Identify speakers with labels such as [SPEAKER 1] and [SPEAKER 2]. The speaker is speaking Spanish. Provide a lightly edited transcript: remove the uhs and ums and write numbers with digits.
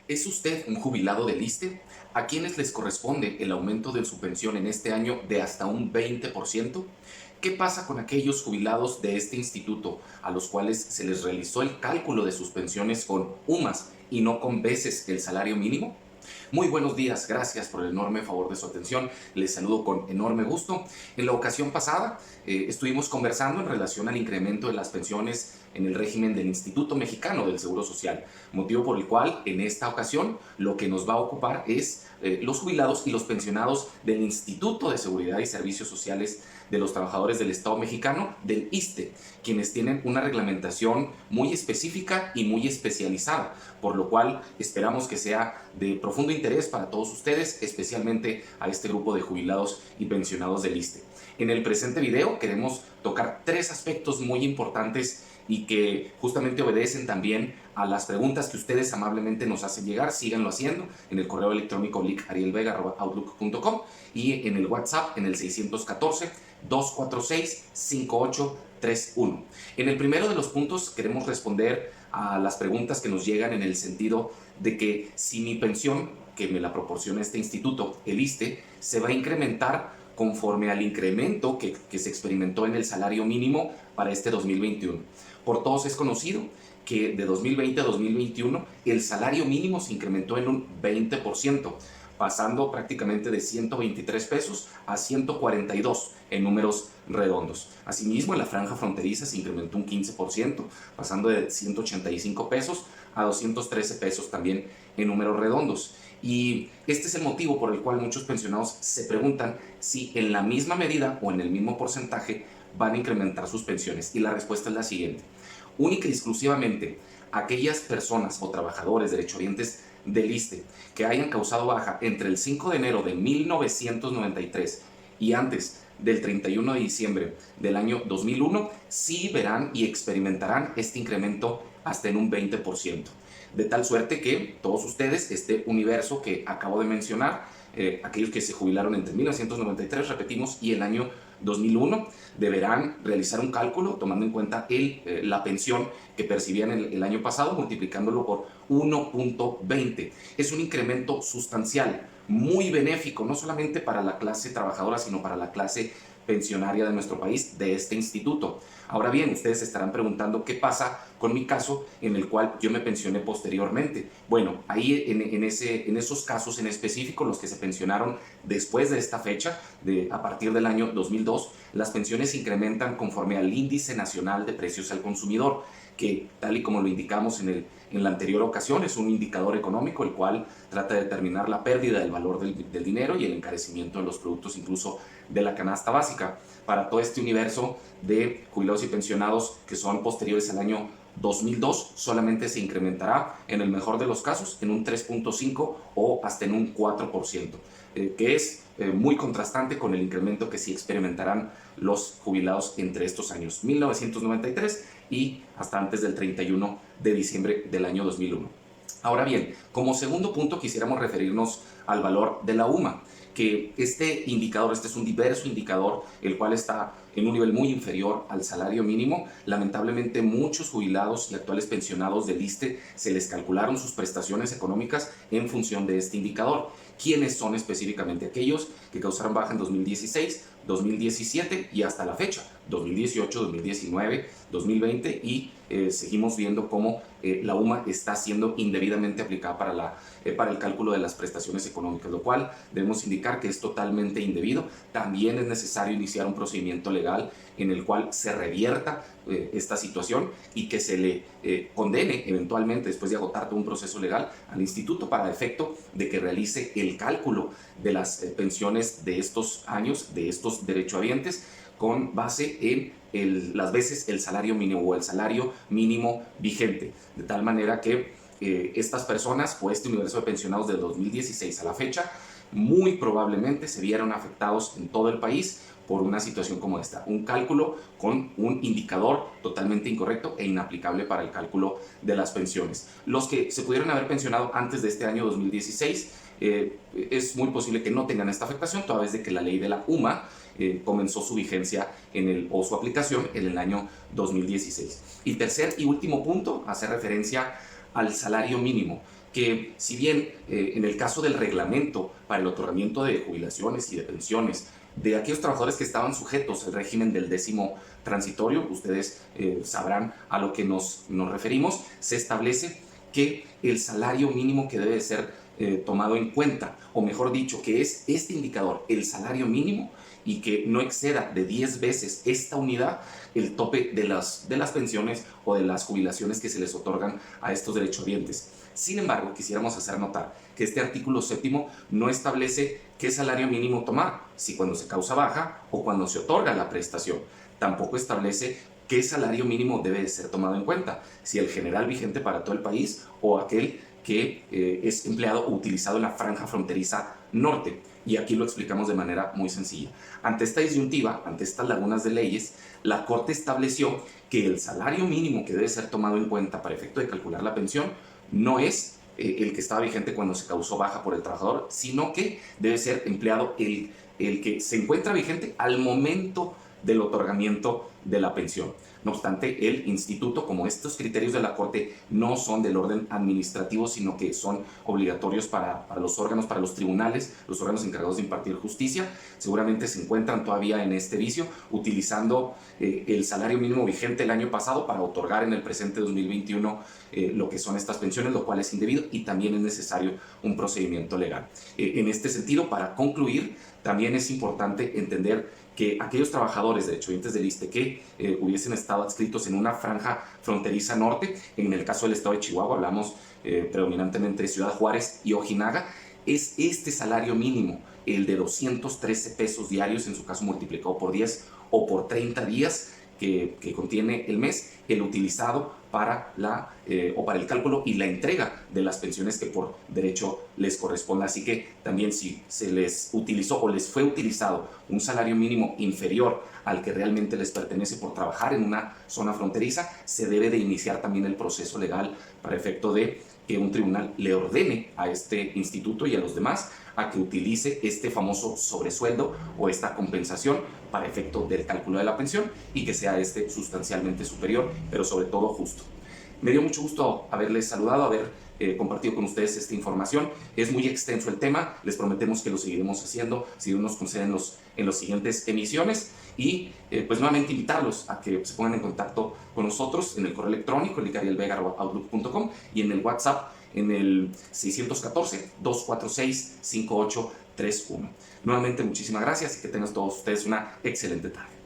[SPEAKER 1] ¿Es usted un jubilado del ISSSTE? ¿A quienes les corresponde el aumento de su pensión en este año de hasta un 20%? ¿Qué pasa con aquellos jubilados de este instituto a los cuales se les realizó el cálculo de sus pensiones con UMAS y no con veces el salario mínimo? Muy buenos días, gracias por el enorme favor de su atención. Les saludo con enorme gusto. En la ocasión pasada estuvimos conversando en relación al incremento de las pensiones en el régimen del Instituto Mexicano del Seguro Social, motivo por el cual en esta ocasión lo que nos va a ocupar es los jubilados y los pensionados del Instituto de Seguridad y Servicios Sociales de los Trabajadores del Estado Mexicano, del ISSSTE, quienes tienen una reglamentación muy específica y muy especializada, por lo cual esperamos que sea de profundo interés para todos ustedes, especialmente a este grupo de jubilados y pensionados del ISSSTE. En el presente video queremos tocar tres aspectos muy importantes y que justamente obedecen también a las preguntas que ustedes amablemente nos hacen llegar. Síganlo haciendo en el correo electrónico lic.arielvega@outlook.com y en el WhatsApp en el 614-246-5831. En el primero de los puntos queremos responder a las preguntas que nos llegan en el sentido de que si mi pensión, que me la proporciona este instituto, el ISSSTE, se va a incrementar conforme al incremento que se experimentó en el salario mínimo para este 2021. Por todos es conocido que de 2020 a 2021 el salario mínimo se incrementó en un 20%, pasando prácticamente de 123 pesos a 142 en números redondos. Asimismo, en la franja fronteriza se incrementó un 15%, pasando de 185 pesos a 213 pesos también en números redondos. Y este es el motivo por el cual muchos pensionados se preguntan si en la misma medida o en el mismo porcentaje van a incrementar sus pensiones. Y la respuesta es la siguiente. Única y exclusivamente aquellas personas o trabajadores derechohabientes del ISSSTE que hayan causado baja entre el 5 de enero de 1993 y antes del 31 de diciembre del año 2001, sí verán y experimentarán este incremento hasta en un 20%. De tal suerte que todos ustedes, este universo que acabo de mencionar, aquellos que se jubilaron entre 1993, repetimos, y el año 2001, deberán realizar un cálculo tomando en cuenta la pensión que percibían el año pasado, multiplicándolo por 1.20. Es un incremento sustancial, muy benéfico, no solamente para la clase trabajadora, sino para la clase pensionaria de nuestro país, de este instituto. Ahora bien, ustedes se estarán preguntando qué pasa con mi caso en el cual yo me pensioné posteriormente. Bueno, ahí en esos casos en específico, los que se pensionaron después de esta fecha, a partir del año 2002, las pensiones se incrementan conforme al Índice Nacional de Precios al Consumidor, que tal y como lo indicamos en la anterior ocasión, es un indicador económico el cual trata de determinar la pérdida del valor del dinero y el encarecimiento de los productos, incluso de la canasta básica. Para todo este universo de jubilados y pensionados que son posteriores al año 2002, solamente se incrementará en el mejor de los casos en un 3.5 o hasta en un 4%, que es muy contrastante con el incremento que sí experimentarán los jubilados entre estos años 1993 y hasta antes del 31 de diciembre del año 2001. Ahora bien, como segundo punto quisiéramos referirnos al valor de la UMA, que este indicador, este es un diverso indicador, el cual está en un nivel muy inferior al salario mínimo. Lamentablemente muchos jubilados y actuales pensionados del ISSSTE se les calcularon sus prestaciones económicas en función de este indicador. ¿Quiénes son específicamente? Aquellos que causaron baja en 2016, 2017 y hasta la fecha, 2018, 2019, 2020 y seguimos viendo cómo la UMA está siendo indebidamente aplicada para el cálculo de las prestaciones económicas, lo cual debemos indicar que es totalmente indebido. También es necesario iniciar un procedimiento legal en el cual se revierta esta situación y que se le condene eventualmente, después de agotar todo un proceso legal, al instituto para efecto de que realice el cálculo de las pensiones de estos años, de estos derechohabientes, con base en las veces el salario mínimo o el salario mínimo vigente, de tal manera que estas personas o este universo de pensionados del 2016 a la fecha muy probablemente se vieron afectados en todo el país por una situación como esta, un cálculo con un indicador totalmente incorrecto e inaplicable para el cálculo de las pensiones. Los que se pudieron haber pensionado antes de este año 2016, es muy posible que no tengan esta afectación, toda vez de que la ley de la UMA comenzó su vigencia o su aplicación en el año 2016. Y tercer y último punto hace referencia al salario mínimo, que si bien en el caso del reglamento para el otorgamiento de jubilaciones y de pensiones de aquellos trabajadores que estaban sujetos al régimen del 10º transitorio, ustedes sabrán a lo que nos referimos, se establece que el salario mínimo que debe ser tomado en cuenta, o mejor dicho, que es este indicador, el salario mínimo, y que no exceda de 10 veces esta unidad el tope de las pensiones o de las jubilaciones que se les otorgan a estos derechohabientes. Sin embargo, quisiéramos hacer notar que este artículo 7º no establece qué salario mínimo tomar, si cuando se causa baja o cuando se otorga la prestación. Tampoco establece qué salario mínimo debe ser tomado en cuenta, si el general vigente para todo el país o aquel que es empleado o utilizado en la franja fronteriza norte. Y aquí lo explicamos de manera muy sencilla. Ante esta disyuntiva, ante estas lagunas de leyes, la Corte estableció que el salario mínimo que debe ser tomado en cuenta para efecto de calcular la pensión no es el que estaba vigente cuando se causó baja por el trabajador, sino que debe ser empleado el que se encuentra vigente al momento del otorgamiento de la pensión. No obstante, el instituto, como estos criterios de la Corte no son del orden administrativo, sino que son obligatorios para los órganos, para los tribunales, los órganos encargados de impartir justicia, seguramente se encuentran todavía en este vicio, utilizando el salario mínimo vigente el año pasado para otorgar en el presente 2021 lo que son estas pensiones, lo cual es indebido y también es necesario un procedimiento legal. En este sentido, para concluir, también es importante entender que aquellos trabajadores derechohabientes del ISSSTE que hubiesen estado adscritos en una franja fronteriza norte, en el caso del estado de Chihuahua hablamos predominantemente de Ciudad Juárez y Ojinaga, es este salario mínimo, el de 213 pesos diarios, en su caso multiplicado por 10 o por 30 días que contiene el mes, el utilizado para para el cálculo y la entrega de las pensiones que por derecho les corresponda. Así que también si se les utilizó o les fue utilizado un salario mínimo inferior al que realmente les pertenece por trabajar en una zona fronteriza, se debe de iniciar también el proceso legal para efecto de que un tribunal le ordene a este instituto y a los demás a que utilice este famoso sobresueldo o esta compensación para efecto del cálculo de la pensión y que sea sustancialmente superior, pero sobre todo justo. Me dio mucho gusto haberles saludado, haber compartido con ustedes esta información. Es muy extenso el tema, les prometemos que lo seguiremos haciendo si Dios nos concede en las siguientes emisiones y pues nuevamente invitarlos a que se pongan en contacto con nosotros en el correo electrónico licarielvega@outlook.com y en el WhatsApp en el 614-246-5831. Nuevamente muchísimas gracias y que tengan todos ustedes una excelente tarde.